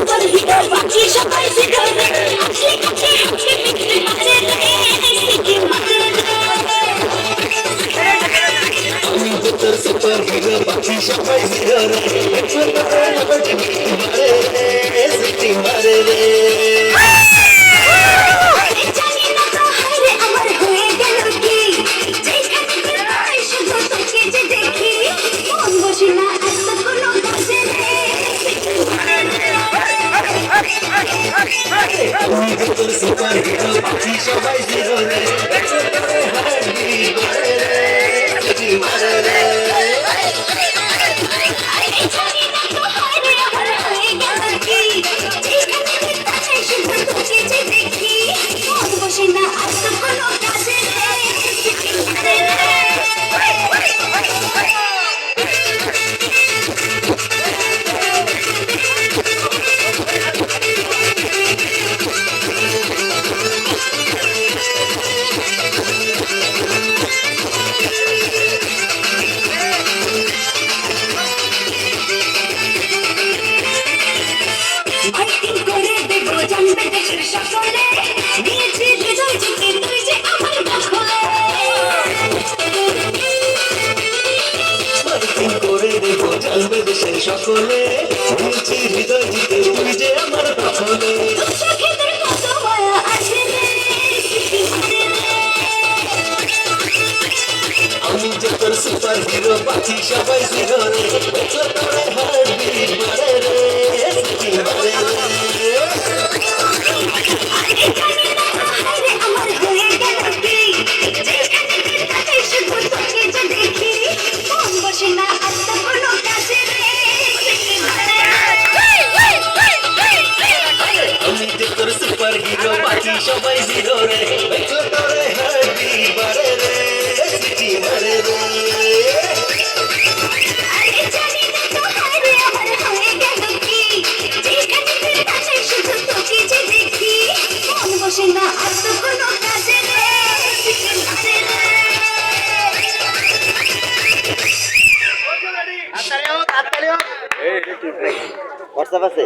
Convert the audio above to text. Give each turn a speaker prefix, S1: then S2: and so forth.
S1: Super hero বাকি সবাই zero রে হাসি কাছে হাসি পিছনে নাচে রে সিটি মারে আমি তো তোর সুপার হিরো বাকি সবাই জিরো রে ছোট রে মারে রে সিটি মারে রে জানি না তো হায়রে আমার হয়ে গেল কি যেখানে যাই শুধু তোকে যে দেখি মন বসে না এত কোনো কাজে রে আমি তো তোর সুপার হিরো বাকি সবাই জিরো রে ছোট রে হাসি মারে রে সিটি মারে রে জানি না তো হায়রে আমার হয়ে গেল কি যেখানে যাই শুধু তোকে যে দেখি মন বসে না এত কোনো কাজে রে সিটি মারে রে ফাইটিং করে দেখো জানবে দেশের সকলে দিয়েছি হৃদয় থেকে তুই যে আমার দখলে ফাইটিং করে দেখো জানবে দেশের সকলে দিয়েছি হৃদয় থেকে তুই যে আমার দখলে তোর চোখেদের কত মায়া আছে রে সিটি মারে রে আমি যে তোর সুপার হিরো বাকি সবাই জিরো রে ছোট রে হার্টবিট মারে রে সিটি মারে রে জানি না তো হায়রে আমার হয়ে গেল কি যেখানে যাই শুধু তোকে যে দেখি মন বসে না এত কোনো কাজে রে সিটি মারে আমি যে তোর সুপার হিরো বাকি সবাই জিরো রে ছোট রে হার্টবিট মারে রে সিটি মারে রে জানি না তো হায়রে আমার হয়ে গেল কি যেখানে যাই শুধু তোকে যে দেখি মন বসে না এত কোনো কাজে রে সিটি মারে রে
S2: হোয়াটসঅ্যাপ আছে?